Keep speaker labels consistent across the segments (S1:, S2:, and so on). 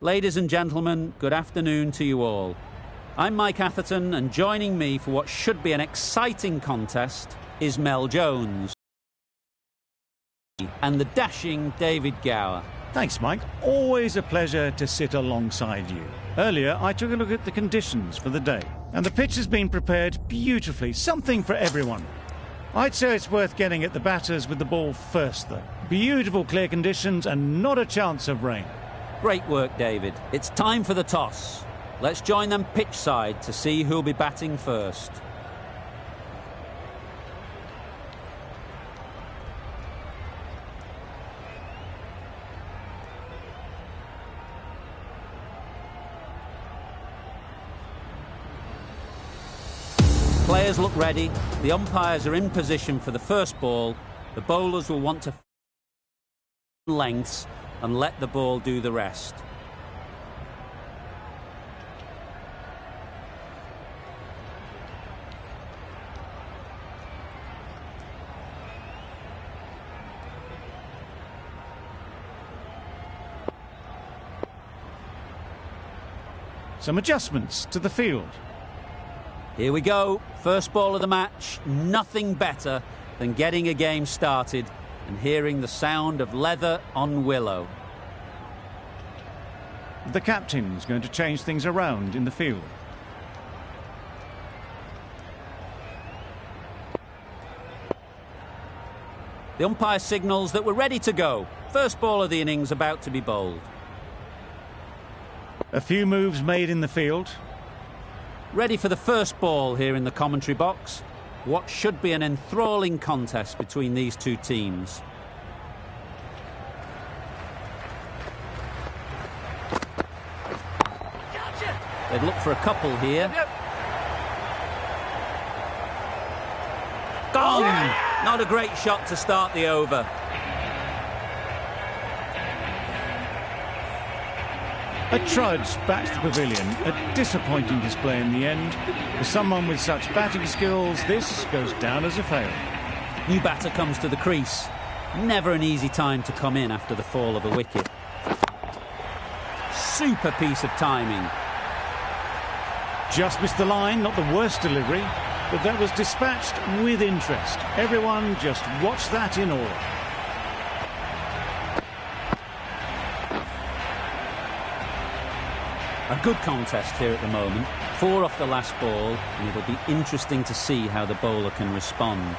S1: Ladies and gentlemen, good afternoon to you all. I'm Mike Atherton, and joining me for what should be an exciting contest is Mel Jones and the dashing David Gower.
S2: Thanks, Mike. Always a pleasure to sit alongside you. Earlier, I took a look at the conditions for the day, and the pitch has been prepared beautifully, something for everyone. I'd say it's worth getting at the batters with the ball first, though. Beautiful clear conditions and not a chance of rain.
S1: Great work, David. It's time for the toss. Let's join them pitch side to see who'll be batting first. Players look ready. The umpires are in position for the first ball. The bowlers will want to lengths and let the ball do the rest.
S2: Some adjustments to the field.
S1: Here we go. First ball of the match. Nothing better than getting a game started and hearing the sound of leather on willow.
S2: The captain's going to change things around in the field.
S1: The umpire signals that we're ready to go. First ball of the innings about to be bowled.
S2: A few moves made in the field.
S1: Ready for the first ball here in the commentary box. What should be an enthralling contest between these two teams. They'd look for a couple here. Gone! Not a great shot to start the over.
S2: A trudge back to the pavilion. A disappointing display in the end. For someone with such batting skills, this goes down as a fail.
S1: New batter comes to the crease. Never an easy time to come in after the fall of a wicket. Super piece of timing.
S2: Just missed the line, not the worst delivery, but that was dispatched with interest. Everyone just watched that in awe.
S1: A good contest here at the moment. 4 off the last ball, and it'll be interesting to see how the bowler can respond.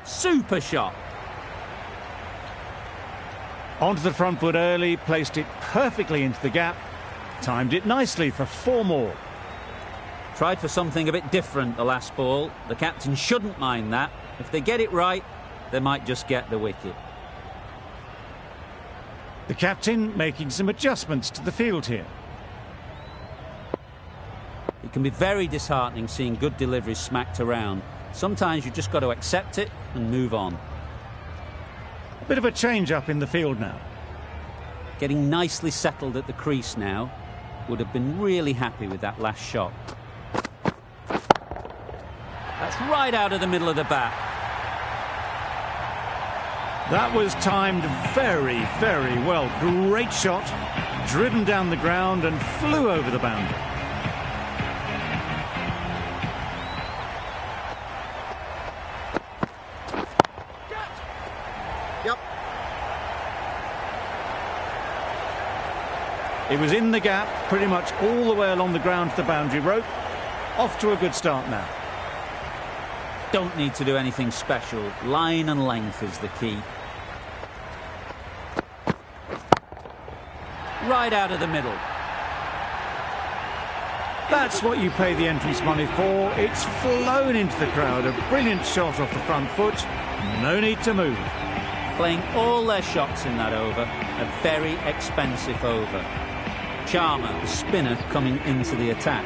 S1: Super shot.
S2: Onto the front foot early, placed it perfectly into the gap. Timed it nicely for 4 more.
S1: Tried for something a bit different the last ball. The captain shouldn't mind that. If they get it right, they might just get the wicket.
S2: The captain making some adjustments to the field here.
S1: It can be very disheartening seeing good deliveries smacked around. Sometimes you've just got to accept it and move on.
S2: A bit of a change-up in the field now.
S1: Getting nicely settled at the crease now. Would have been really happy with that last shot. That's right out of the middle of the bat.
S2: That was timed very, very well. Great shot. Driven down the ground and flew over the boundary. It was in the gap, pretty much all the way along the ground to the boundary rope. Off to a good start now.
S1: Don't need to do anything special. Line and length is the key. Right out of the middle.
S2: That's what you pay the entrance money for. It's flown into the crowd. A brilliant shot off the front foot. No need to move.
S1: Playing all their shots in that over. A very expensive over. Charmer, the spinner, coming into the attack.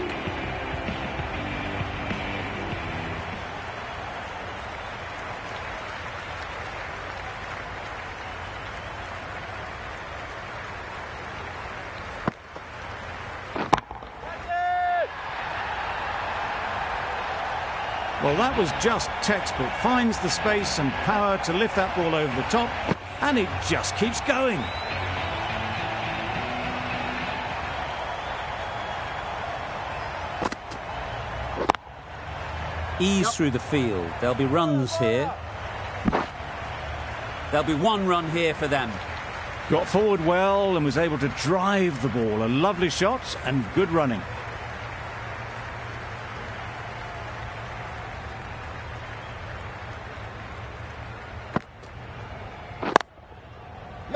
S2: Well, that was just textbook. Finds the space and power to lift that ball over the top, and it just keeps going.
S1: Ease through the field. There'll be runs here. There'll be one run here for them.
S2: Got forward well and was able to drive the ball. A lovely shot and good running.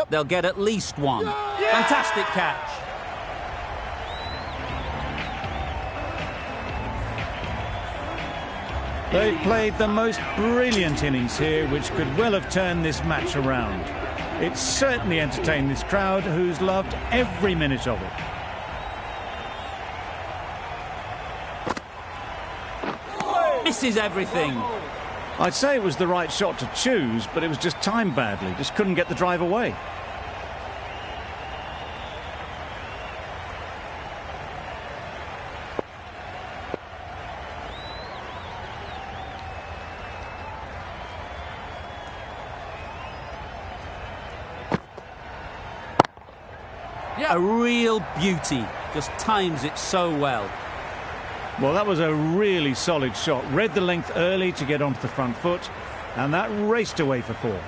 S1: They'll get at least one. Fantastic catch.
S2: They've played the most brilliant innings here, which could well have turned this match around. It's certainly entertained this crowd, who's loved every minute of it.
S1: Misses everything.
S2: I'd say it was the right shot to choose, but it was just timed badly. Just couldn't get the drive away.
S1: A real beauty. Just times it so well.
S2: Well, that was a really solid shot. Read the length early to get onto the front foot, and that raced away for 4.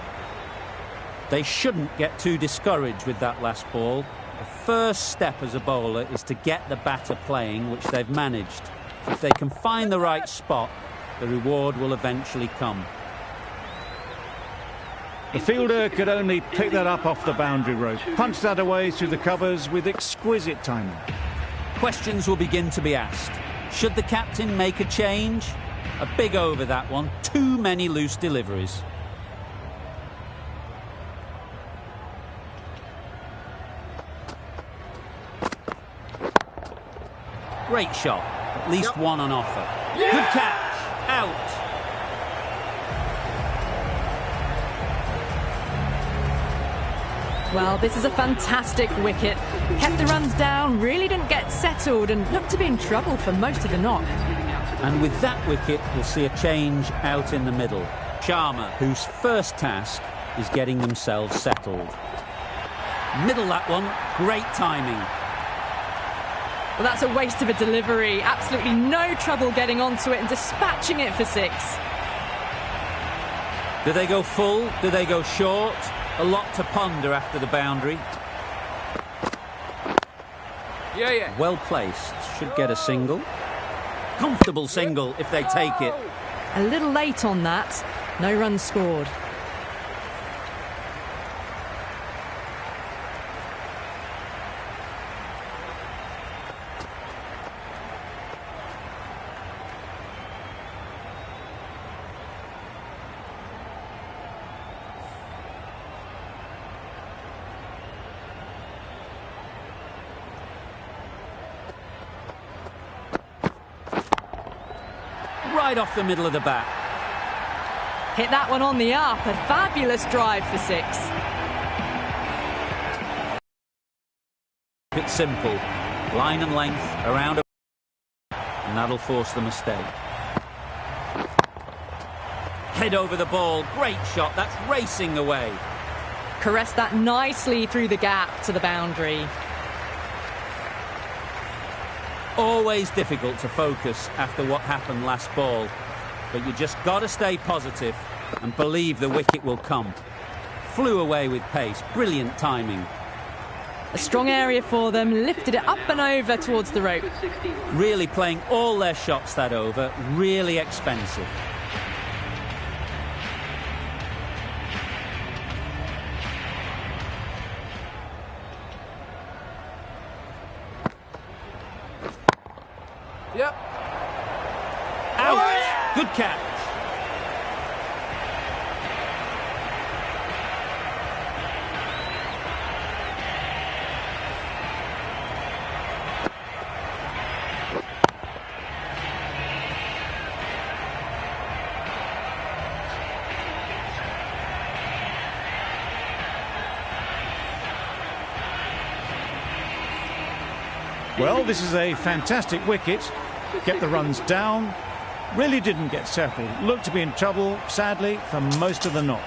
S1: They shouldn't get too discouraged with that last ball. The first step as a bowler is to get the batter playing, which they've managed. If they can find the right spot, the reward will eventually come.
S2: The fielder could only pick that up off the boundary rope, punch that away through the covers with exquisite timing.
S1: Questions will begin to be asked. Should the captain make a change? A big over that one. Too many loose deliveries. Great shot. At least one on offer. Good catch. Out.
S3: Well, this is a fantastic wicket. Kept the runs down, really didn't get settled and looked to be in trouble for most of the knock.
S1: And with that wicket, we'll see a change out in the middle. Sharma, whose first task is getting themselves settled. Middle that one, great timing.
S3: Well, that's a waste of a delivery. Absolutely no trouble getting onto it and dispatching it for 6.
S1: Do they go full? Do they go short? A lot to ponder after the boundary. Well placed. Should get a single. Comfortable single if they take it.
S3: A little late on that. No runs scored.
S1: Right off the middle of the bat.
S3: Hit that one on the up. A fabulous drive for 6.
S1: It's simple. Line and length around, and that'll force the mistake. Head over the ball. Great shot. That's racing away.
S3: Caressed that nicely through the gap to the boundary.
S1: Always difficult to focus after what happened last ball, but you just got to stay positive and believe the wicket will come. Flew away with pace. Brilliant timing.
S3: A strong area for them, lifted it up and over towards the rope.
S1: Really playing all their shots that over. Really expensive. Out. Good catch.
S2: Well, this is a fantastic wicket. Get the runs down, Really didn't get settled. Looked to be in trouble, sadly, for most of the knock.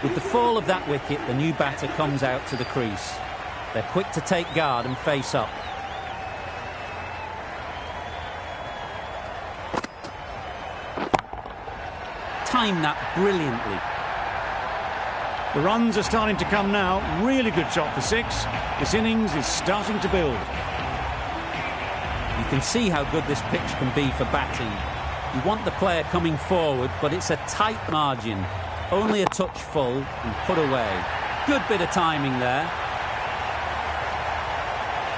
S1: With the fall of that wicket, the new batter comes out to the crease. They're quick to take guard and face up. Timed that brilliantly.
S2: The runs are starting to come now. Really good shot for 6. This innings is starting to build.
S1: You can see how good this pitch can be for batting. You want the player coming forward, but it's a tight margin. Only a touch full and put away. Good bit of timing there.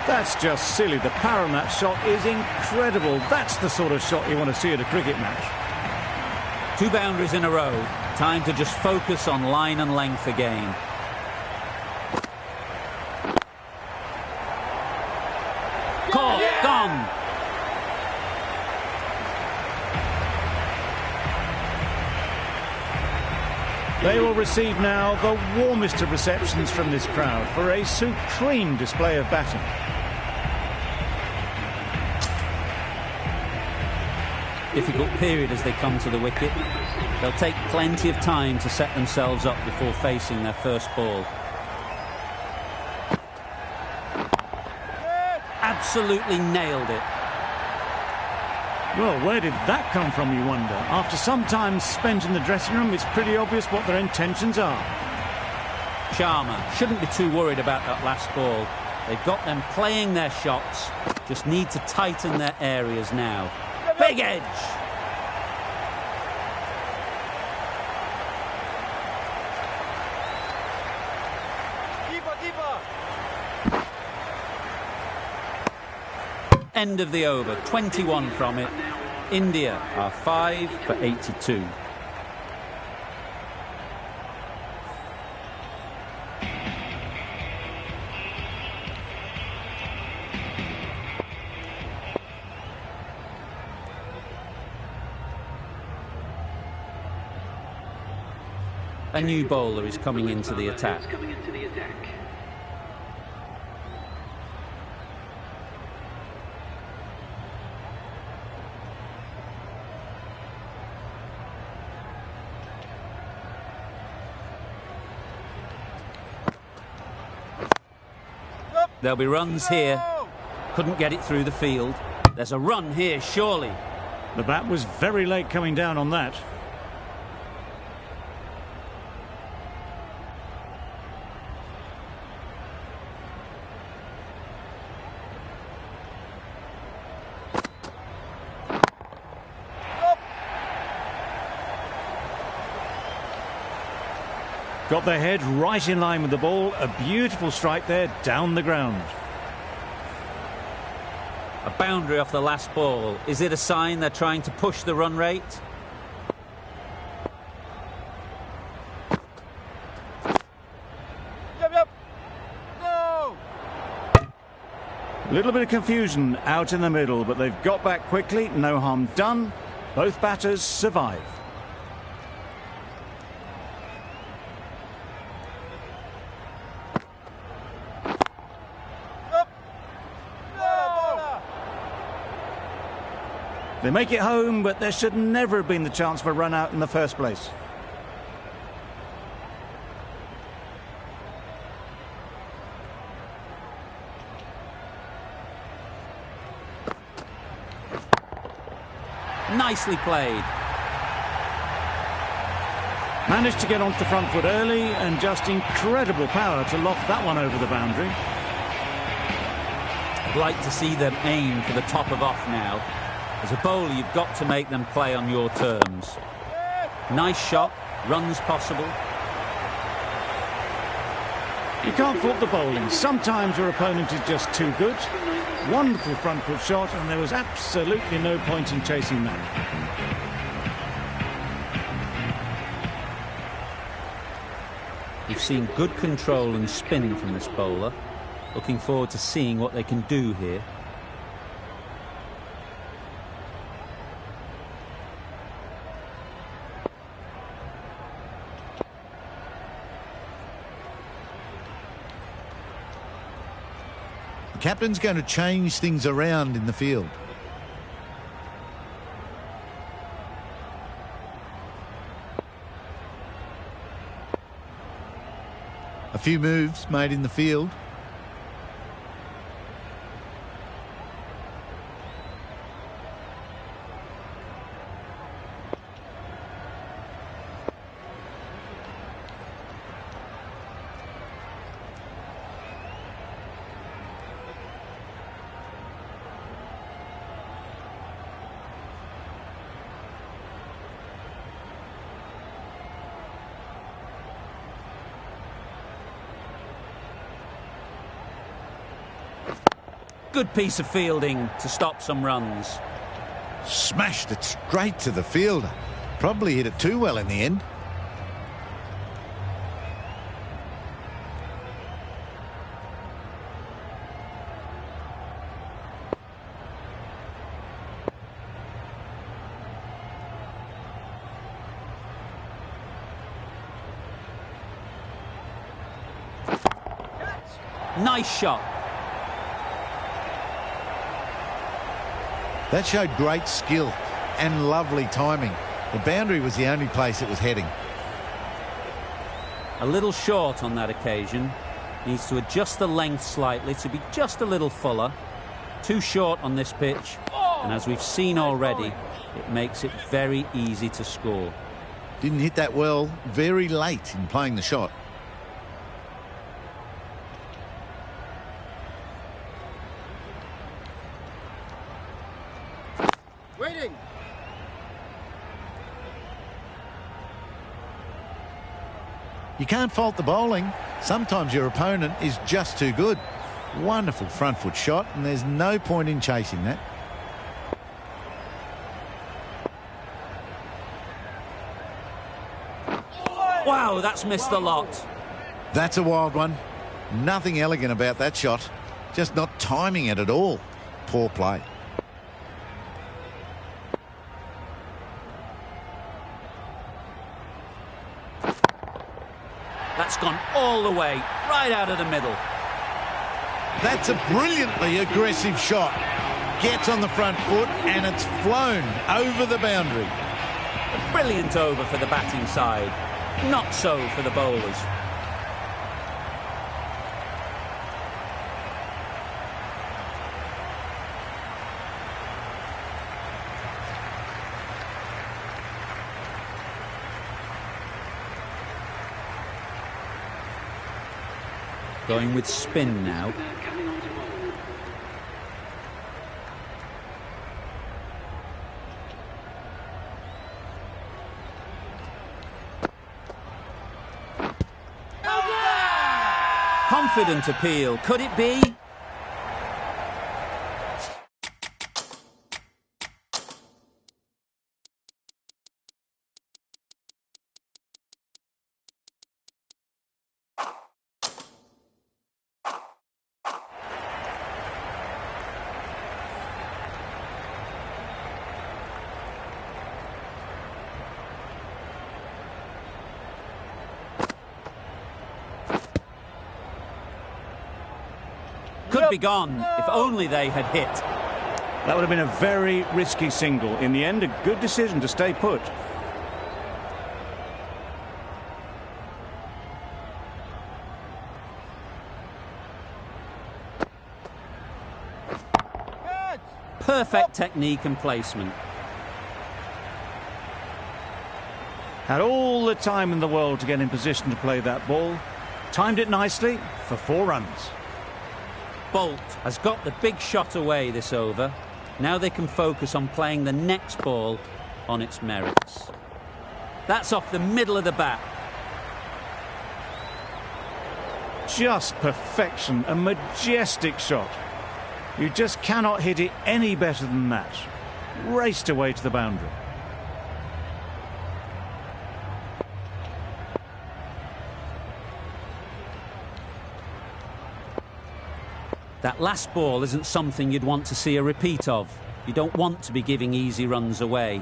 S2: That's just silly. The power on that shot is incredible. That's the sort of shot you want to see at a cricket match.
S1: 2 boundaries in a row. Time to just focus on line and length again. Caught, yeah. Gone.
S2: They will receive now the warmest of receptions from this crowd for a supreme display of batting.
S1: Difficult period as they come to the wicket. They'll take plenty of time to set themselves up before facing their first ball. Absolutely nailed it.
S2: Well, where did that come from, you wonder? After some time spent in the dressing room, it's pretty obvious what their intentions are.
S1: Sharma shouldn't be too worried about that last ball. They've got them playing their shots, just need to tighten their areas now. Big edge! End of the over, 21 from it. India are 5 for 82. A new bowler is coming into the attack. There'll be runs here. Couldn't get it through the field. There's a run here, surely.
S2: The bat was very late coming down on that. Got their head right in line with the ball. A beautiful strike there, down the ground.
S1: A boundary off the last ball. Is it a sign they're trying to push the run rate?
S4: Yep. No!
S2: A little bit of confusion out in the middle, but they've got back quickly. No harm done. Both batters survive. They make it home, but there should never have been the chance for a run out in the first place.
S1: Nicely played.
S2: Managed to get onto the front foot early and just incredible power to loft that one over the boundary.
S1: I'd like to see them aim for the top of off now. As a bowler, you've got to make them play on your terms. Nice shot, runs possible.
S2: You can't fault the bowling. Sometimes your opponent is just too good. Wonderful front foot shot, and there was absolutely no point in chasing that.
S1: You've seen good control and spin from this bowler. Looking forward to seeing what they can do here.
S4: Captain's going to change things around in the field.
S5: A few moves made in the field.
S1: Good piece of fielding to stop some runs.
S5: Smashed it straight to the fielder. Probably hit it too well in the end.
S1: Nice shot.
S5: That showed great skill and lovely timing. The boundary was the only place it was heading.
S1: A little short on that occasion. Needs to adjust the length slightly to be just a little fuller. Too short on this pitch. And as we've seen already, it makes it very easy to score.
S5: Didn't hit that well very late in playing the shot.
S4: Waiting.
S5: You can't fault the bowling. Sometimes your opponent is just too good. Wonderful front foot shot, and there's no point in chasing that.
S1: Wow, that's missed a lot.
S5: That's a wild one. Nothing elegant about that shot. Just not timing it at all. Poor play.
S1: That's gone all the way, right out of the middle.
S5: That's a brilliantly aggressive shot. Gets on the front foot and it's flown over the boundary.
S1: A brilliant over for the batting side. Not so for the bowlers. Going with spin now. Confident appeal. Could it be? Could be gone if only they had hit.
S2: That would have been a very risky single. In the end, a good decision to stay put.
S1: Perfect technique and placement.
S2: Had all the time in the world to get in position to play that ball. Timed it nicely for 4 runs.
S1: Bolt has got the big shot away this over. Now they can focus on playing the next ball on its merits. That's off the middle of the bat.
S2: Just perfection, a majestic shot. You just cannot hit it any better than that. Raced away to the boundary.
S1: That last ball isn't something you'd want to see a repeat of. You don't want to be giving easy runs away.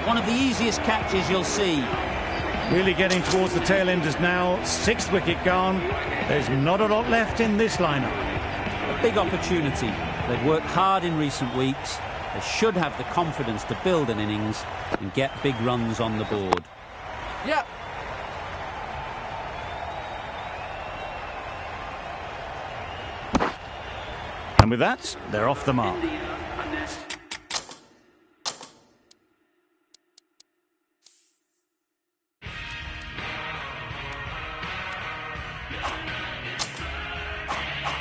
S1: One of the easiest catches you'll see.
S2: Really getting towards the tail enders now. 6th wicket gone. There's not a lot left in this lineup.
S1: A big opportunity. They've worked hard in recent weeks. They should have the confidence to build an innings and get big runs on the board.
S4: Yeah.
S2: And with that, they're off the mark.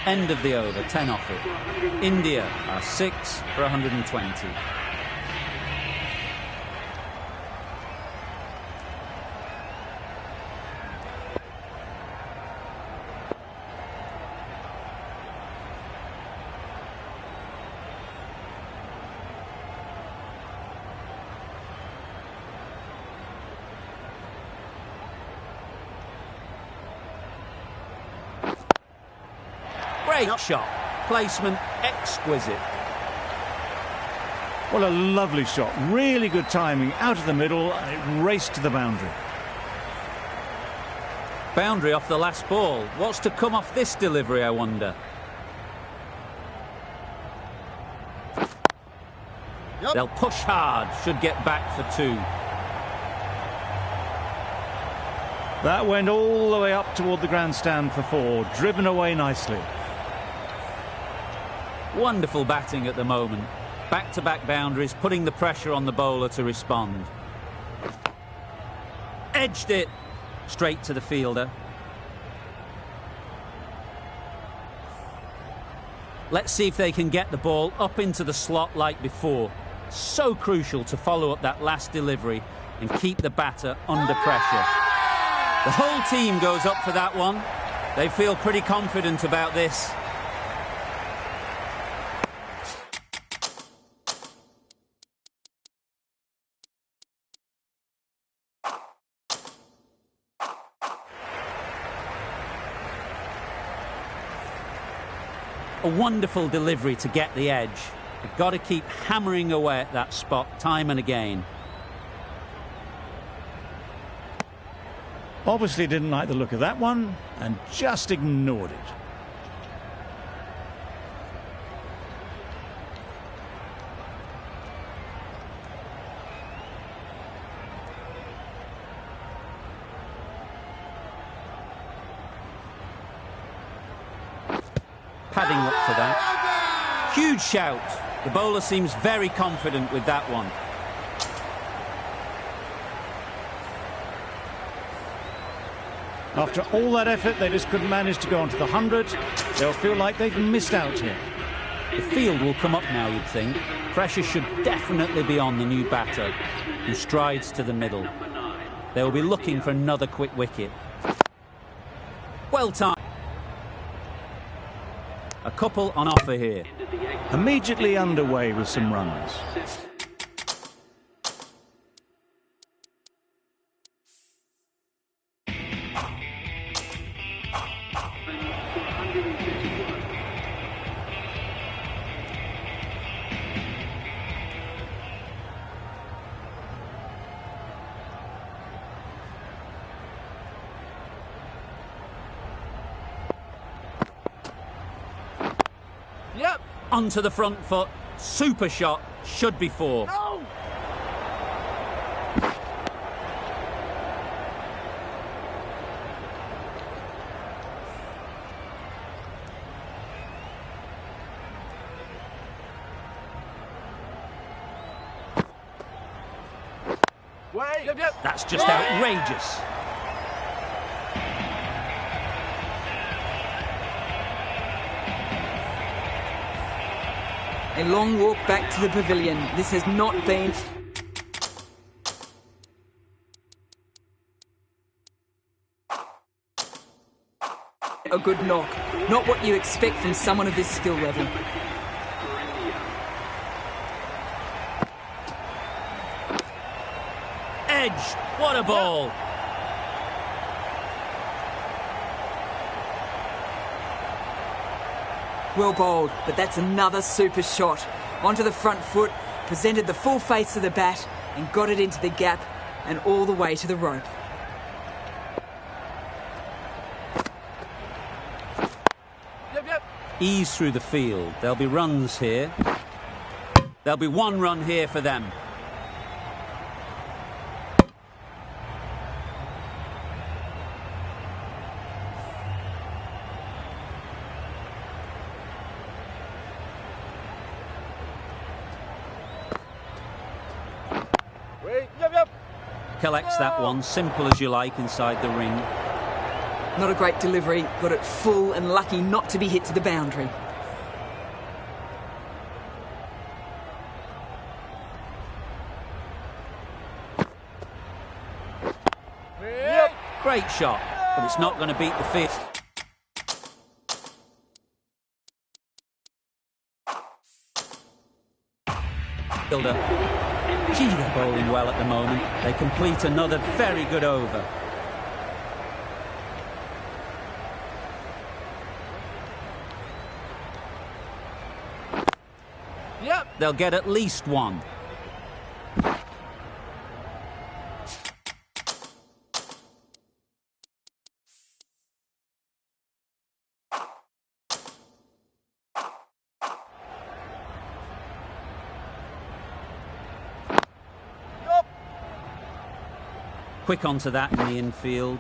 S1: End of the over, 10 off it. India are 6 for 120. Great shot. Placement exquisite.
S2: What a lovely shot. Really good timing. Out of the middle, and it raced to the boundary.
S1: Boundary off the last ball. What's to come off this delivery, I wonder?
S4: Yep.
S1: They'll push hard. Should get back for 2.
S2: That went all the way up toward the grandstand for 4. Driven away nicely.
S1: Wonderful batting at the moment. Back-to-back boundaries, putting the pressure on the bowler to respond. Edged it. Straight to the fielder. Let's see if they can get the ball up into the slot like before. So crucial to follow up that last delivery and keep the batter under pressure. The whole team goes up for that one. They feel pretty confident about this. A wonderful delivery to get the edge. They've got to keep hammering away at that spot time and again.
S2: Obviously didn't like the look of that one and just ignored it.
S1: Padding up to that. Huge shout. The bowler seems very confident with that one.
S2: After all that effort, they just couldn't manage to go onto the 100. They'll feel like they've missed out here.
S1: The field will come up now, you'd think. Pressure should definitely be on the new batter, who strides to the middle. They will be looking for another quick wicket. Well timed. A couple on offer here.
S2: Immediately underway with some runs.
S4: Yep.
S1: Onto the front foot. Super shot. Should be 4.
S4: No. Wait. Yep.
S1: That's just outrageous.
S6: A long walk back to the pavilion. This has not been... a good knock. Not what you expect from someone of this skill level.
S1: Edge. What a ball.
S6: Well bowled, but that's another super shot. Onto the front foot, presented the full face of the bat, and got it into the gap and all the way to the rope.
S4: Yep.
S1: Ease through the field. There'll be runs here. There'll be one run here for them.
S4: Yep.
S1: Collects that one, simple as you like, inside the ring.
S6: Not a great delivery, got it full and lucky not to be hit to the boundary.
S4: Yep.
S1: Great shot, but it's not going to beat the field. Gee, they're bowling well at the moment. They complete another very good over.
S4: Yep.
S1: They'll get at least one. Quick onto that in the infield.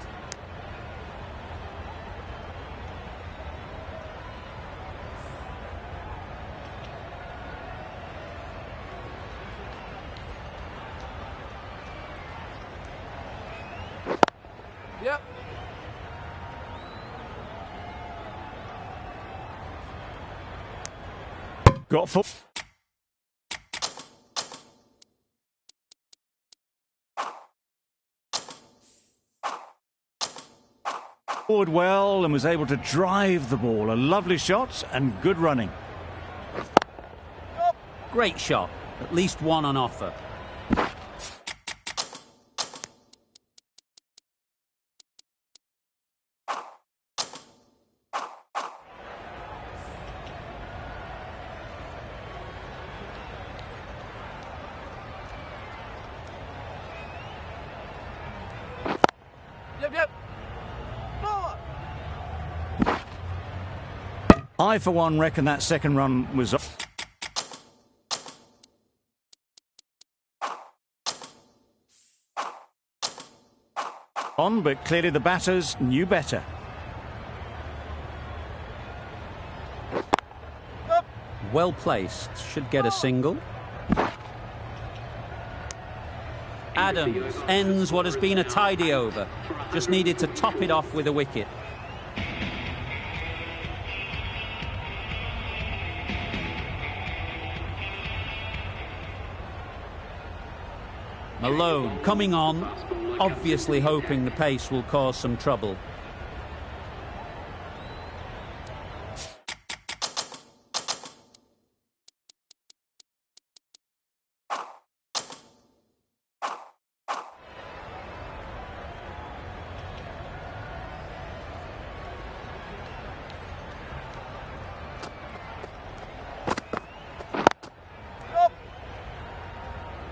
S4: Yep.
S2: Got full. Forward well and was able to drive the ball. A lovely shot and good running.
S1: Great shot. At least one on offer.
S4: Yep.
S2: I, for one, reckon that second run was on, but clearly the batters knew better.
S1: Well placed. Should get a single. Adams ends what has been a tidy over. Just needed to top it off with a wicket. Malone coming on, obviously hoping the pace will cause some trouble.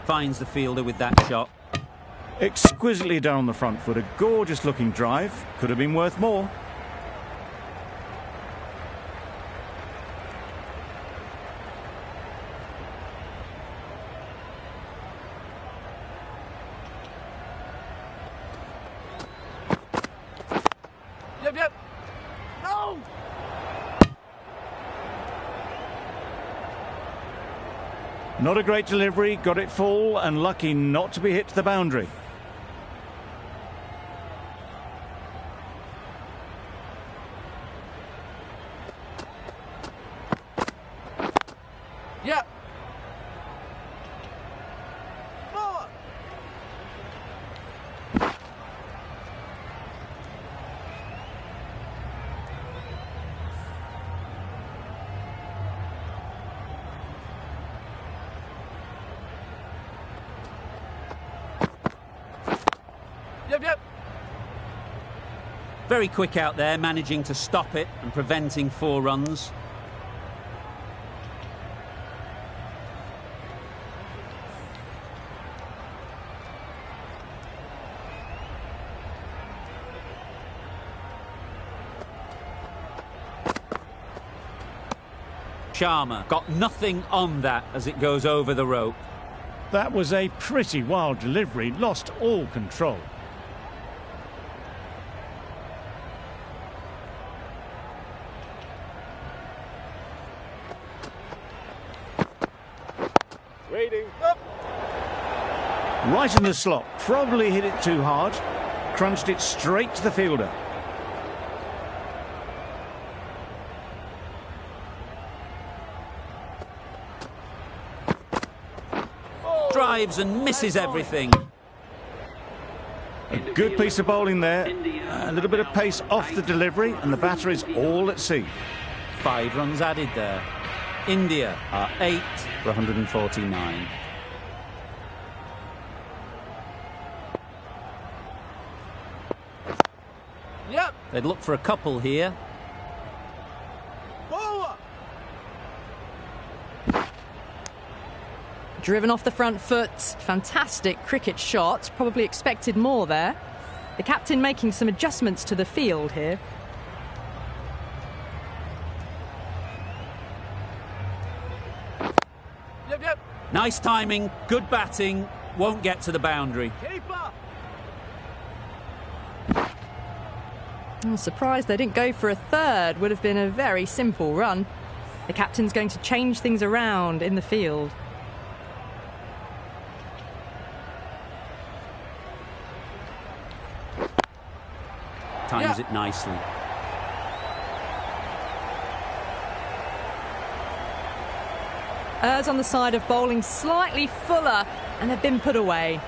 S1: Finds the fielder with that shot.
S2: Exquisitely done on the front foot. A gorgeous looking drive. Could have been worth more.
S4: Yep. No!
S2: Not a great delivery, got it full and lucky not to be hit to the boundary.
S4: Yep. Forward. Yep.
S1: Very quick out there, managing to stop it and preventing 4 runs. charmer. Got nothing on that as it goes over the rope.
S2: That was a pretty wild delivery, lost all control.
S4: Waiting. Up.
S2: Right in the slot, probably hit it too hard, crunched it straight to the fielder.
S1: Drives and misses everything.
S2: A good piece of bowling there, a little bit of pace off the delivery, and the batter is all at sea.
S1: 5 runs added there. India are 8 for 149.
S4: Yep.
S1: They'd look for a couple here.
S4: Bowler.
S3: Driven off the front foot. Fantastic cricket shot. Probably expected more there. The captain making some adjustments to the field here.
S4: Yep, yep.
S1: Nice timing, good batting, won't get to the boundary.
S4: Keeper.
S3: I'm surprised they didn't go for a third. Would have been a very simple run. The captain's going to change things around in the field.
S1: Times it nicely.
S3: Errs on the side of bowling slightly fuller, and they've been put away.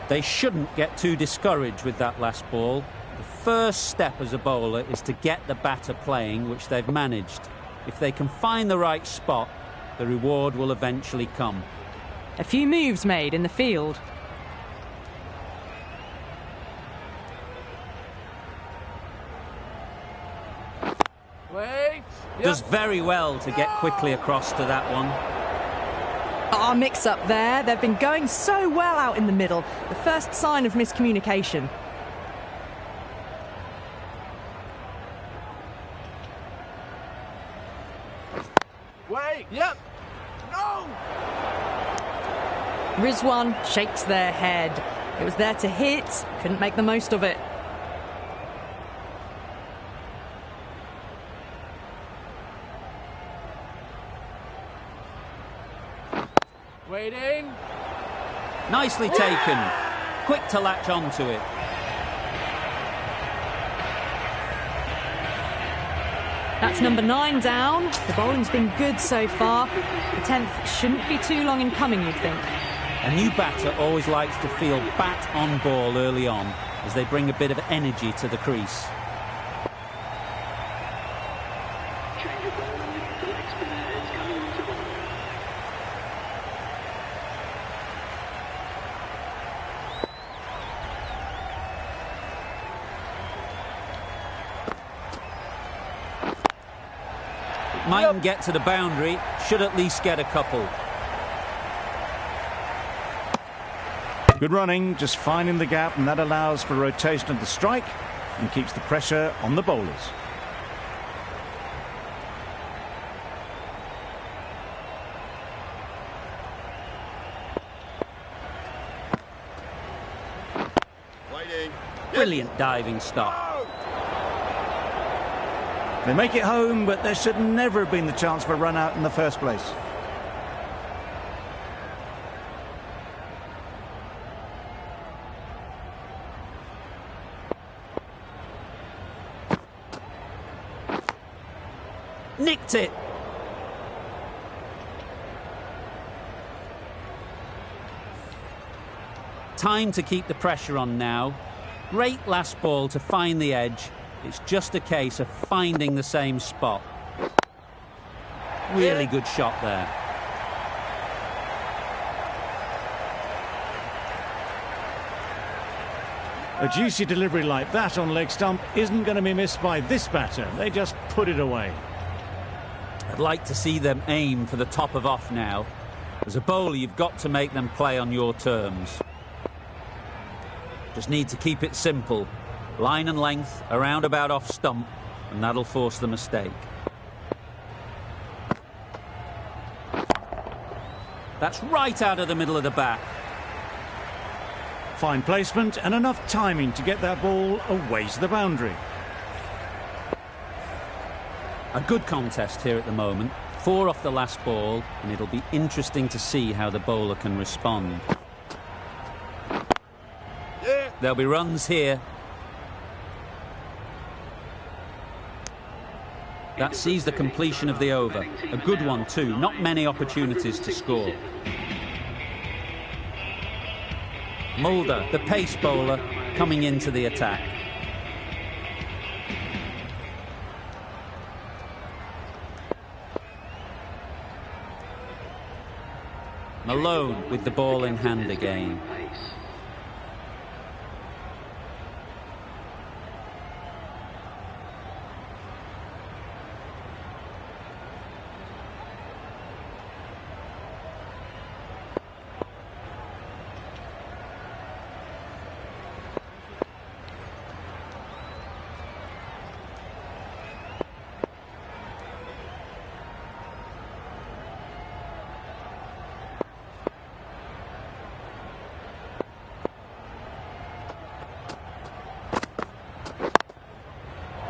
S1: They shouldn't get too discouraged with that last ball. The first step as a bowler is to get the batter playing, which they've managed. If they can find the right spot, the reward will eventually come.
S3: A few moves made in the field.
S4: Wait. Yep.
S1: Does very well to get quickly across to that one.
S3: Our mix-up there. They've been going so well out in the middle. The first sign of miscommunication.
S4: Wait. Yep. No.
S3: Rizwan shakes their head. It was there to hit, couldn't make the most of it.
S4: Waiting.
S1: Nicely taken. Quick to latch onto it.
S3: That's number 9 down. The bowling's been good so far. The 10th shouldn't be too long in coming, you'd think.
S1: A new batter always likes to feel bat on ball early on as they bring a bit of energy to the crease. Mightn't get to the boundary, should at least get a couple.
S2: Good running, just finding the gap, and that allows for rotation of the strike and keeps the pressure on the bowlers.
S1: Brilliant diving stop.
S2: They make it home, but there should never have been the chance for a run out in the first place.
S1: Nicked it. Time to keep the pressure on now. Great last ball to find the edge. It's just a case of finding the same spot. Really good shot there.
S2: A juicy delivery like that on leg stump isn't going to be missed by this batter. They just put it away.
S1: I'd like to see them aim for the top of off now. As a bowler, you've got to make them play on your terms. Just need to keep it simple. Line and length, around about off stump, and that'll force the mistake. That's right out of the middle of the bat.
S2: Fine placement and enough timing to get that ball away to the boundary.
S1: A good contest here at the moment. 4 off the last ball, and it'll be interesting to see how the bowler can respond.
S4: Yeah.
S1: There'll be runs here. That sees the completion of the over. A good one too. Not many opportunities to score. Mulder, the pace bowler, coming into the attack. Malone with the ball in hand again.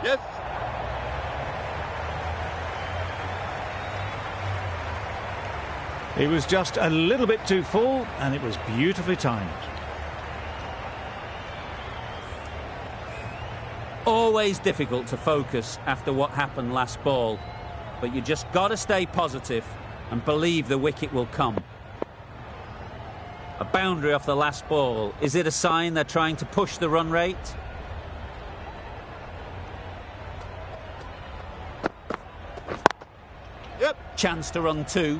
S4: Yes.
S2: It was just a little bit too full, and it was beautifully timed.
S1: Always difficult to focus after what happened last ball, but you just got to stay positive and believe the wicket will come. A boundary off the last ball. Is it a sign they're trying to push the run rate?
S4: Yep.
S1: Chance to run 2.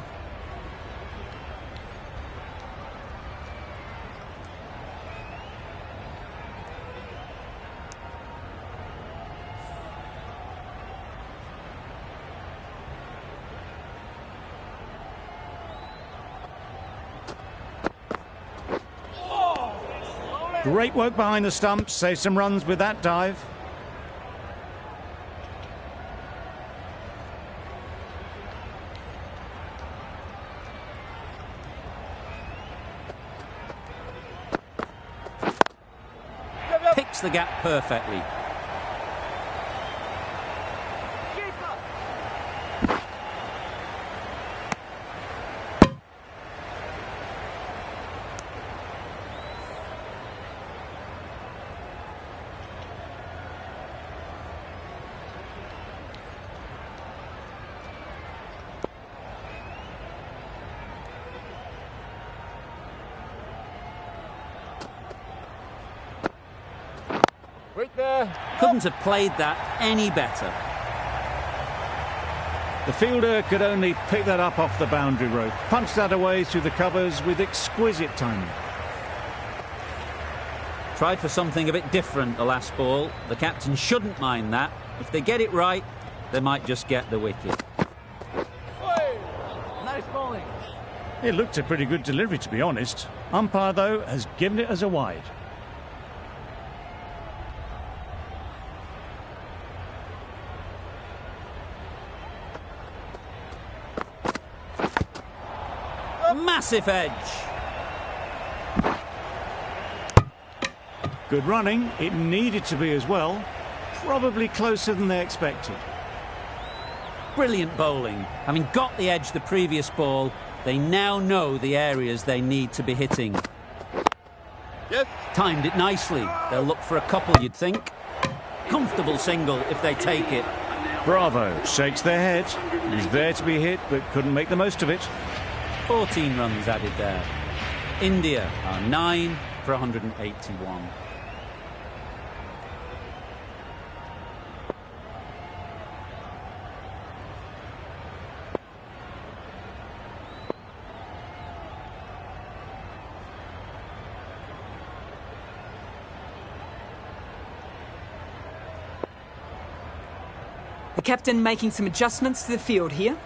S2: Great work behind the stumps, saved some runs with that dive.
S1: Picks the gap perfectly.
S4: Wait there.
S1: Couldn't have played that any better.
S2: The fielder could only pick that up off the boundary rope, punched that away through the covers with exquisite timing.
S1: Tried for something a bit different the last ball. The captain shouldn't mind that. If they get it right, they might just get the wicket.
S4: Oi. Nice bowling.
S2: It looked a pretty good delivery, to be honest. Umpire, though, has given it as a wide.
S1: Massive edge.
S2: Good running. It needed to be as well. Probably closer than they expected.
S1: Brilliant bowling. Having got the edge the previous ball, they now know the areas they need to be hitting.
S4: Yes.
S1: Timed it nicely. They'll look for a couple, you'd think. Comfortable single if they take it.
S2: Bravo. Shakes their head. He was there to be hit, but couldn't make the most of it.
S1: 14 runs added there. India are 9 for 181.
S6: The captain making some adjustments to the field here.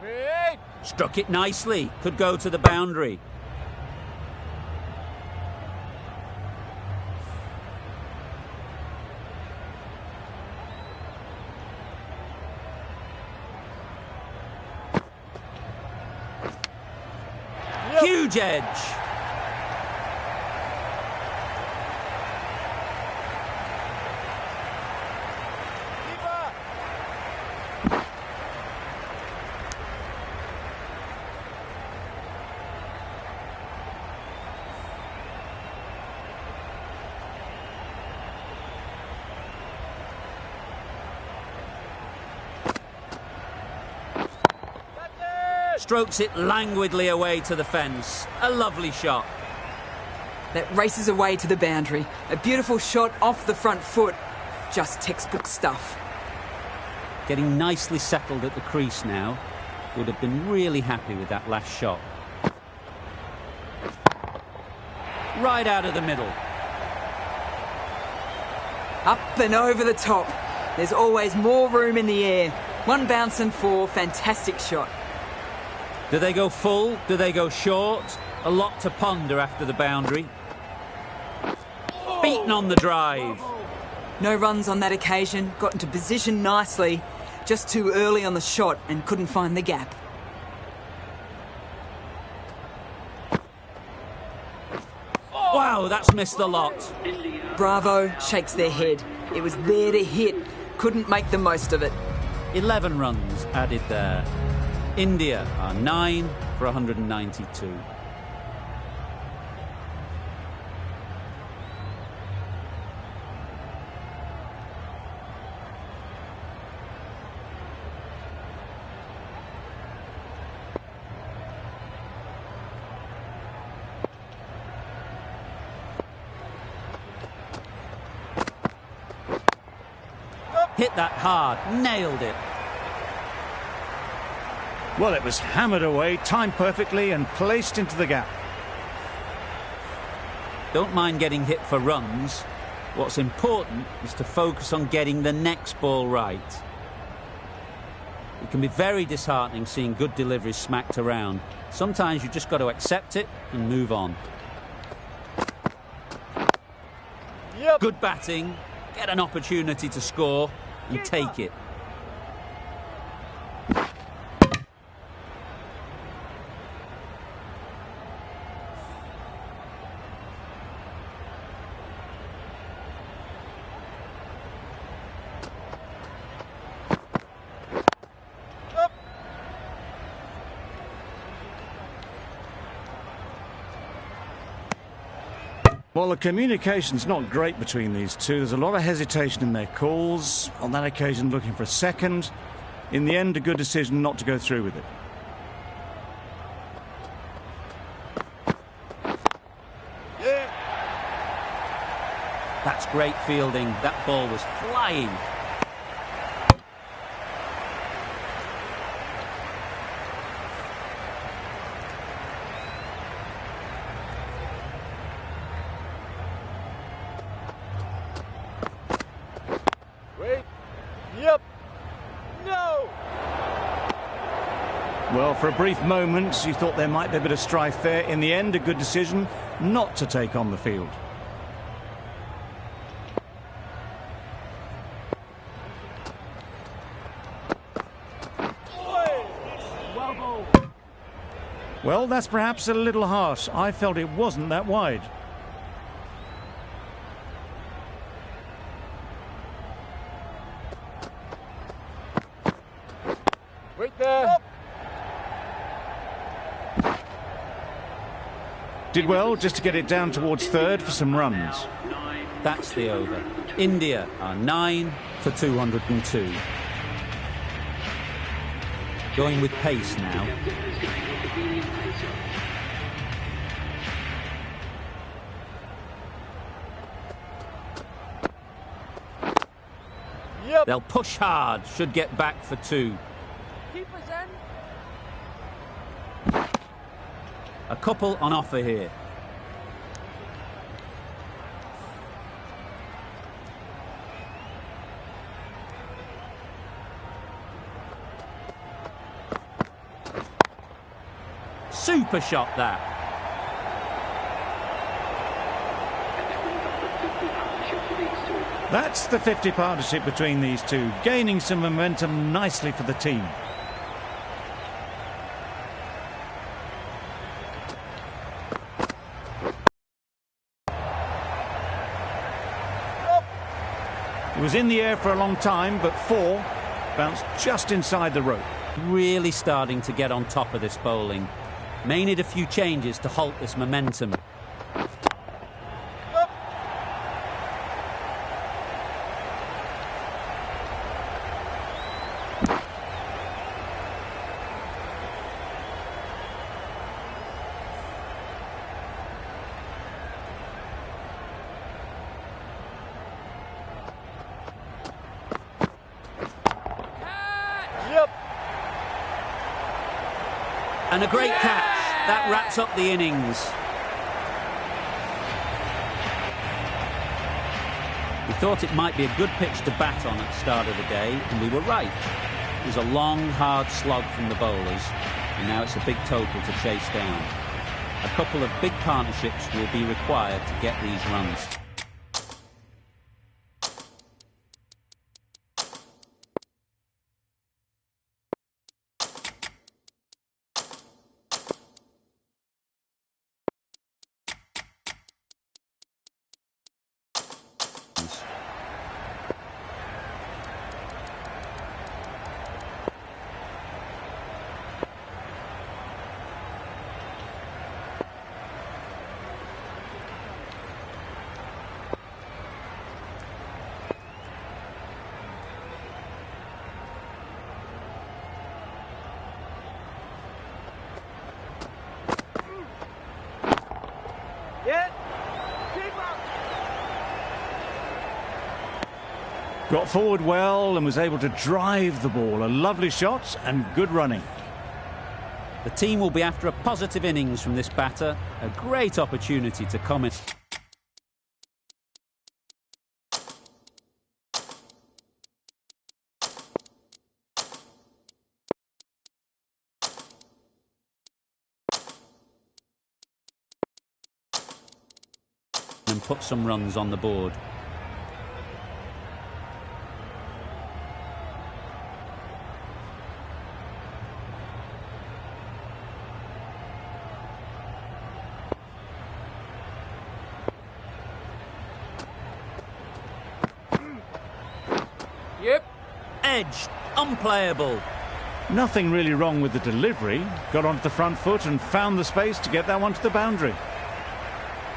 S4: Wait.
S1: Struck it nicely. Could go to the boundary. Huge edge. Strokes it languidly away to the fence. A lovely shot.
S6: That races away to the boundary. A beautiful shot off the front foot. Just textbook stuff.
S1: Getting nicely settled at the crease now. Would have been really happy with that last shot. Right out of the middle.
S6: Up and over the top. There's always more room in the air. One bounce and four. Fantastic shot.
S1: Do they go full? Do they go short? A lot to ponder after the boundary. Beaten on the drive.
S6: No runs on that occasion. Got into position nicely. Just too early on the shot and couldn't find the gap.
S1: Wow, that's missed the lot.
S6: Bravo shakes their head. It was there to hit. Couldn't make the most of it.
S1: 11 runs added there. India are 9 for 192. Hit that hard, nailed it.
S2: Well, it was hammered away, timed perfectly and placed into the gap.
S1: Don't mind getting hit for runs. What's important is to focus on getting the next ball right. It can be very disheartening seeing good deliveries smacked around. Sometimes you just got to accept it and move on.
S4: Yep.
S1: Good batting, get an opportunity to score and take it.
S2: Well, the communication's not great between these two. There's a lot of hesitation in their calls. On that occasion, looking for a second. In the end, a good decision not to go through with it.
S4: Yeah.
S1: That's great fielding. That ball was flying.
S4: Wait. Yep. No.
S2: Well, for a brief moment, you thought there might be a bit of strife there. In the end, a good decision not to take on the field.
S4: Well bowled.
S2: Well, that's perhaps a little harsh. I felt it wasn't that wide.
S4: Wait there.
S2: Did well just to get it down towards third for some runs.
S1: That's the over. India are 9 for 202. Going with pace now.
S4: Yep.
S1: They'll push hard, should get back for 2.
S4: Keepers in.
S1: A couple on offer here. Super shot that.
S2: That's the 50 partnership between these two, gaining some momentum nicely for the team. It was in the air for a long time, but 4 bounced just inside the rope.
S1: Really starting to get on top of this bowling. May need a few changes to halt this momentum. And a great catch. That wraps up the innings. We thought it might be a good pitch to bat on at the start of the day, and we were right. It was a long, hard slog from the bowlers, and now it's a big total to chase down. A couple of big partnerships will be required to get these runs.
S2: Got forward well and was able to drive the ball. A lovely shot and good running.
S1: The team will be after a positive innings from this batter. A great opportunity to comment. And put some runs on the board. Edged, unplayable.
S2: Nothing really wrong with the delivery. Got onto the front foot and found the space to get that one to the boundary.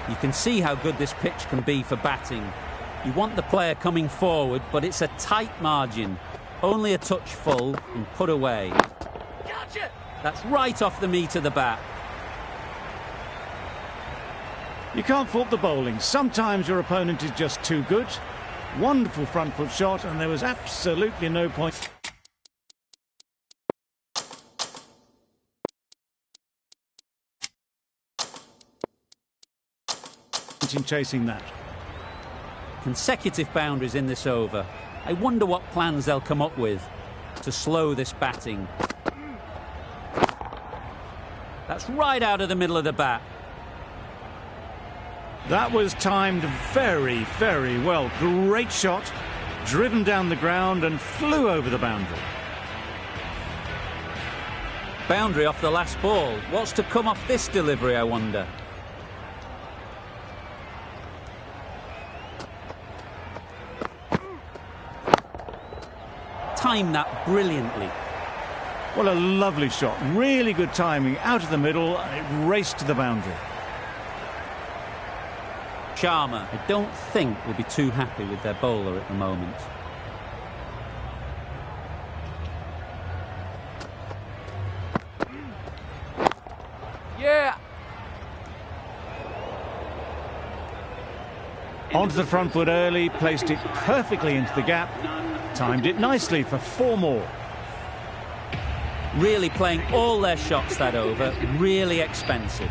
S1: You can see how good this pitch can be for batting. You want the player coming forward, but it's a tight margin. Only a touch full and put away.
S4: Gotcha.
S1: That's right off the meat of the bat.
S2: You can't fault the bowling. Sometimes your opponent is just too good. Wonderful front foot shot, and there was absolutely no point in chasing that.
S1: Consecutive boundaries in this over. I wonder what plans they'll come up with to slow this batting. That's right out of the middle of the bat.
S2: That was timed very, very well. Great shot, driven down the ground and flew over the boundary.
S1: Boundary off the last ball. What's to come off this delivery, I wonder? Timed that brilliantly.
S2: Well, a lovely shot. Really good timing. Out of the middle, and it raced to the boundary.
S1: Sharma, I don't think, will be too happy with their bowler at the moment.
S4: Yeah.
S2: Onto the front foot early, placed it perfectly into the gap, timed it nicely for 4 more.
S1: Really playing all their shots that over, really expensive.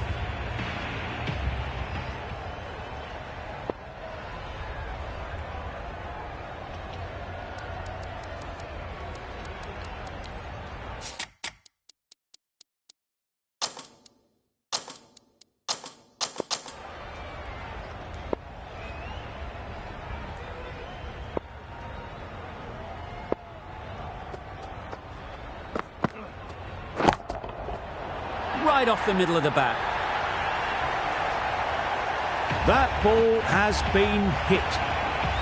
S1: Right off the middle of the bat.
S2: That ball has been hit.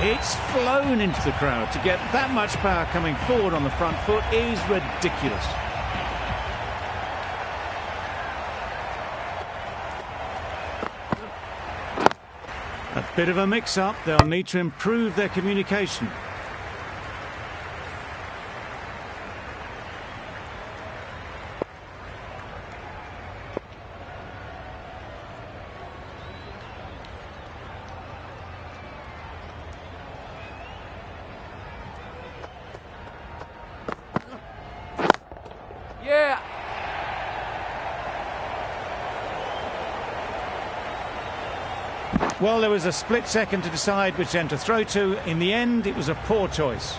S2: It's flown into the crowd. To get that much power coming forward on the front foot is ridiculous. A bit of a mix-up. They'll need to improve their communication.
S4: Yeah.
S2: Well, there was a split second to decide which end to throw to. In the end, it was a poor choice.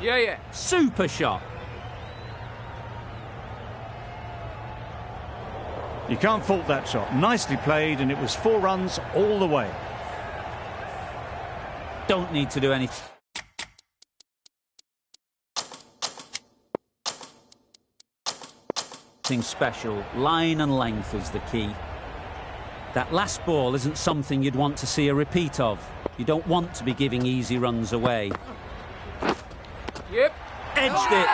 S4: Yeah.
S1: Super shot.
S2: You can't fault that shot. Nicely played, and it was 4 runs all the way.
S1: Don't need to do anything special. Line and length is the key. That last ball isn't something you'd want to see a repeat of. You don't want to be giving easy runs away.
S4: Yep.
S1: Edged it.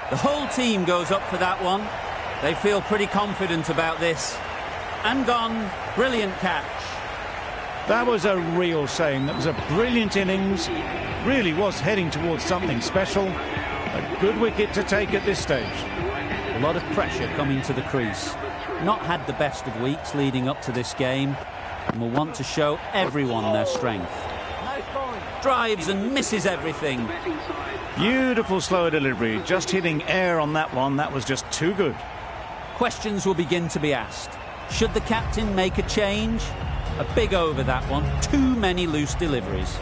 S1: The whole team goes up for that one. They feel pretty confident about this. And gone. Brilliant catch.
S2: That was a real shame. That was a brilliant innings. Really was heading towards something special. A good wicket to take at this stage.
S1: A lot of pressure coming to the crease. Not had the best of weeks leading up to this game, and will want to show everyone their strength. Drives and misses everything.
S2: Beautiful slower delivery. Just hitting air on that one. That was just too good.
S1: Questions will begin to be asked. Should the captain make a change? A big over that one. Too many loose deliveries.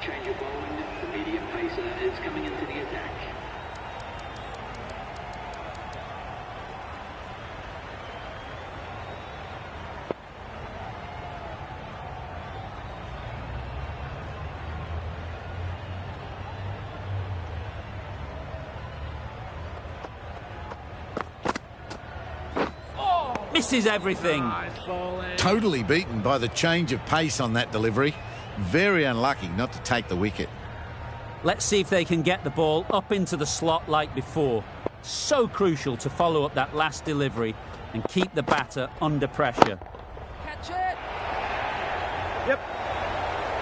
S7: Change of bowling. The medium pacer is coming into the attack.
S1: Misses everything.
S5: Totally beaten by the change of pace on that delivery. Very unlucky not to take the wicket.
S1: Let's see if they can get the ball up into the slot like before. So crucial to follow up that last delivery and keep the batter under pressure.
S4: Catch it.
S2: Yep.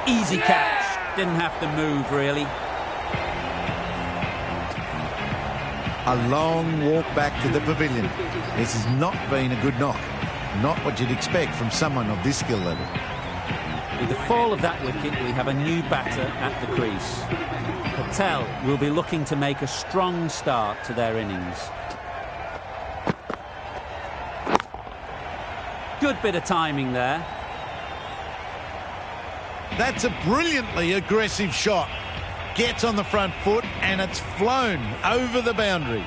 S1: Easy catch. Didn't have to move, really.
S5: A long walk back to the pavilion. This has not been a good knock. Not what you'd expect from someone of this skill level.
S1: With the fall of that wicket, we have a new batter at the crease. Patel will be looking to make a strong start to their innings. Good bit of timing there.
S5: That's a brilliantly aggressive shot. Gets on the front foot and it's flown over the boundary.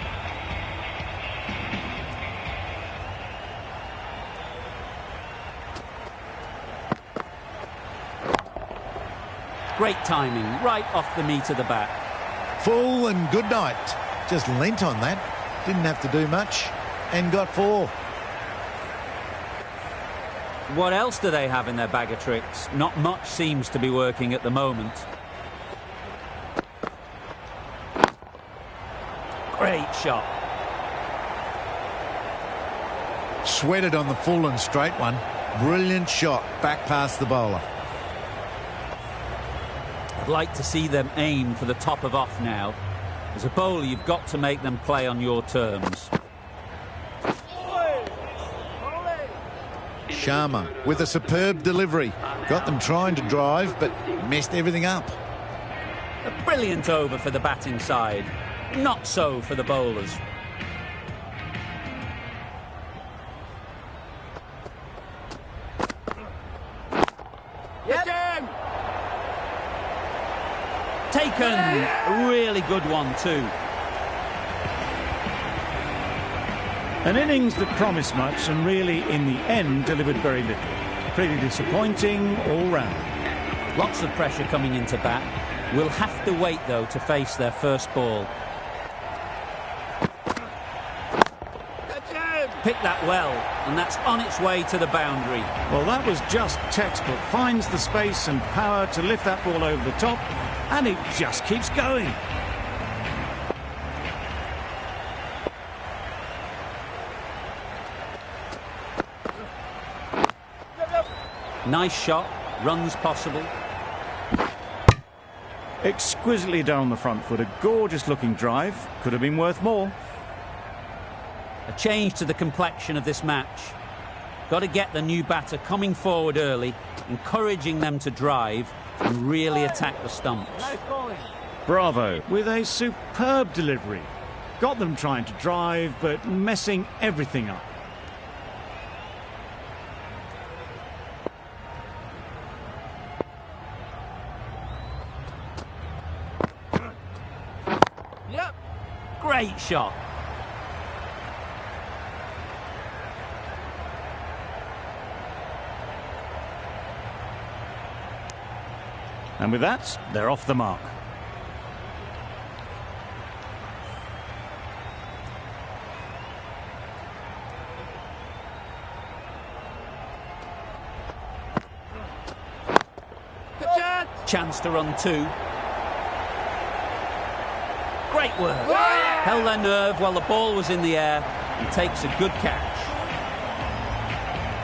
S1: Great timing, right off the meat of the bat.
S5: Full and good night. Just leant on that. Didn't have to do much and got 4.
S1: What else do they have in their bag of tricks? Not much seems to be working at the moment. Great shot.
S5: Sweated on the full and straight one. Brilliant shot back past the bowler.
S1: I'd like to see them aim for the top of off now. As a bowler, you've got to make them play on your terms.
S5: Sharma with a superb delivery. Got them trying to drive, but messed everything up.
S1: A brilliant over for the batting side. Not so for the bowlers. Taken. A really good one too.
S2: An innings that promised much and really, in the end, delivered very little. Pretty disappointing all round.
S1: Lots of pressure coming into bat. Will have to wait, though, to face their first ball. Pick that well, and that's on its way to the boundary.
S2: Well, that was just textbook. Finds the space and power to lift that ball over the top, and it just keeps going.
S1: Nice shot, runs possible.
S2: Exquisitely down the front foot, a gorgeous looking drive. Could have been worth more.
S1: A change to the complexion of this match. Got to get the new batter coming forward early, encouraging them to drive and really attack the stumps.
S2: Bravo, with a superb delivery. Got them trying to drive, but messing everything up.
S4: Yep.
S1: Great shot.
S2: And with that, they're off the mark.
S1: Chance to run two. Great work. Held their nerve while the ball was in the air and takes a good catch.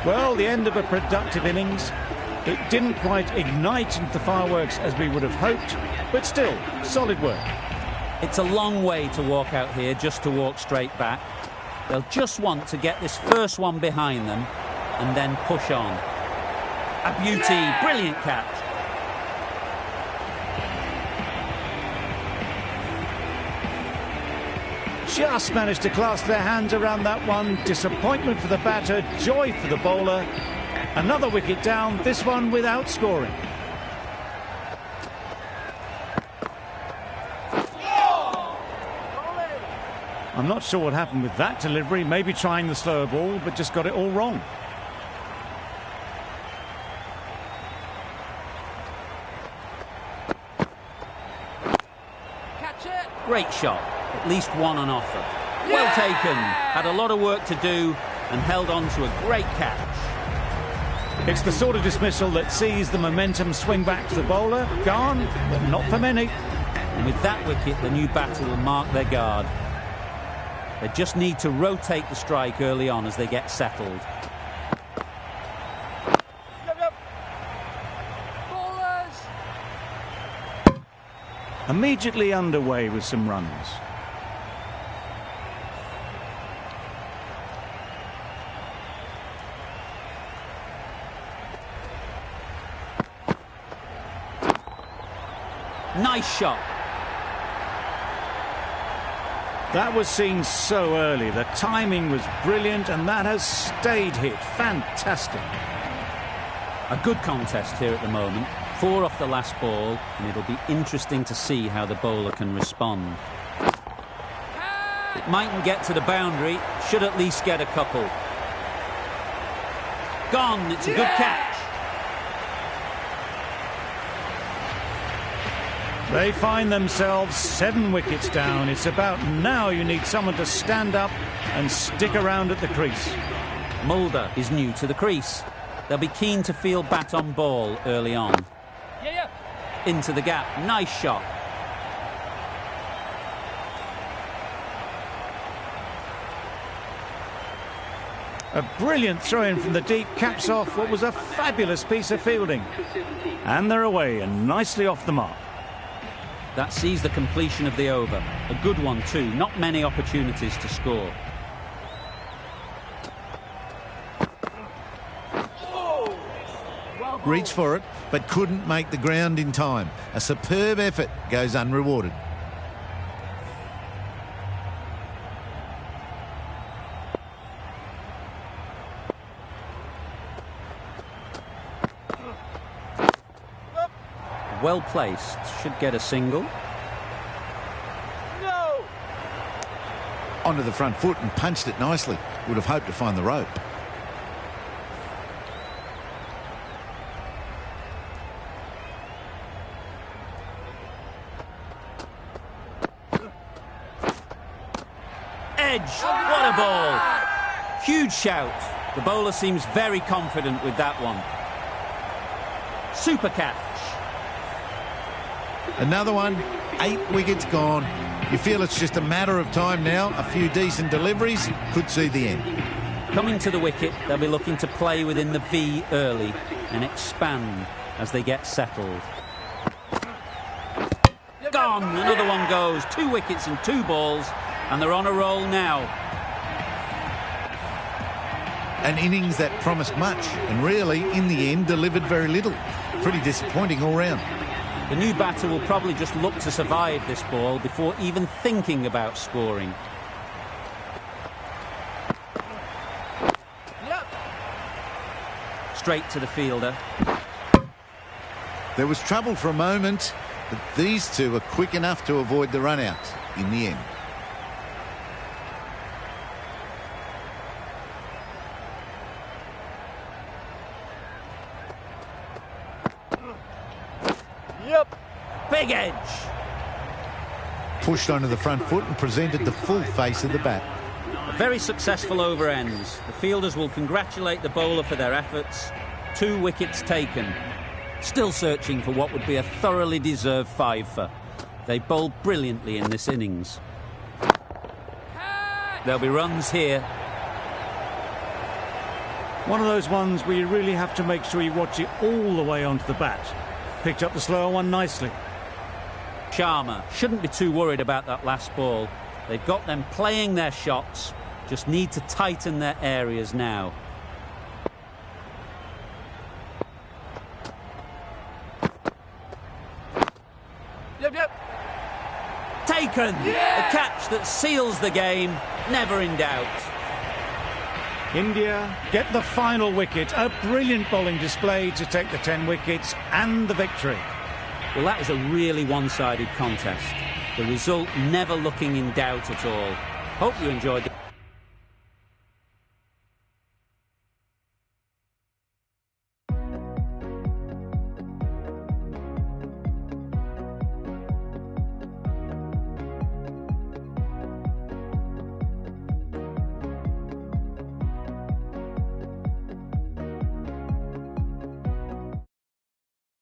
S2: Well, the end of a productive innings. It didn't quite ignite into the fireworks as we would have hoped, but still, solid work.
S1: It's a long way to walk out here just to walk straight back. They'll just want to get this first one behind them and then push on. A beauty, brilliant catch.
S2: Just managed to clasp their hands around that one. Disappointment for the batter, joy for the bowler. Another wicket down, this one without scoring. I'm not sure what happened with that delivery. Maybe trying the slower ball, but just got it all wrong.
S4: Catch it.
S1: Great shot. At least one on offer. Well taken. Had a lot of work to do and held on to a great catch.
S2: It's the sort of dismissal that sees the momentum swing back to the bowler. Gone, but not for many.
S1: And with that wicket, the new batter will mark their guard. They just need to rotate the strike early on as they get settled.
S4: Ballers.
S2: Immediately underway with some runs.
S1: Nice shot.
S2: That was seen so early. The timing was brilliant, and that has stayed hit. Fantastic.
S1: A good contest here at the moment. 4 off the last ball, and it'll be interesting to see how the bowler can respond. It mightn't get to the boundary, should at least get a couple. Gone, it's a good catch.
S2: They find themselves 7 wickets down. It's about now you need someone to stand up and stick around at the crease.
S1: Mulder is new to the crease. They'll be keen to field bat on ball early on.
S4: Yeah.
S1: Into the gap, nice shot.
S2: A brilliant throw-in from the deep caps off what was a fabulous piece of fielding. And they're away and nicely off the mark.
S1: That sees the completion of the over. A good one too, not many opportunities to score.
S5: Reached for it, but couldn't make the ground in time. A superb effort goes unrewarded.
S1: Well placed, should get a single.
S4: No.
S5: onto the front foot and punched it nicely. Would have hoped to find the rope.
S1: Edge, what a ball. Huge shout. The bowler seems very confident with that one. Super catch.
S5: Another one, 8 wickets gone. You feel it's just a matter of time now. A few decent deliveries could see the end.
S1: Coming to the wicket, they'll be looking to play within the V early and expand as they get settled. Gone, another one goes. 2 wickets and 2 balls, and they're on a roll now.
S5: An innings that promised much and really, in the end, delivered very little. Pretty disappointing all round.
S1: The new batter will probably just look to survive this ball before even thinking about scoring. Straight to the fielder.
S5: There was trouble for a moment, but these two are quick enough to avoid the run-out in the end.
S1: Big edge.
S5: Pushed onto the front foot and presented the full face of the bat.
S1: A very successful over ends. The fielders will congratulate the bowler for their efforts. 2 wickets taken. Still searching for what would be a thoroughly deserved 5-fer. They bowled brilliantly in this innings. There'll be runs here.
S2: One of those ones where you really have to make sure you watch it all the way onto the bat. Picked up the slower one nicely.
S1: Sharma shouldn't be too worried about that last ball. They've got them playing their shots, just need to tighten their areas now. Taken! The catch that seals the game, never in doubt.
S2: India get the final wicket. A brilliant bowling display to take the 10 wickets and the victory.
S1: Well, that was a really one-sided contest. The result never looking in doubt at all. Hope you enjoyed it.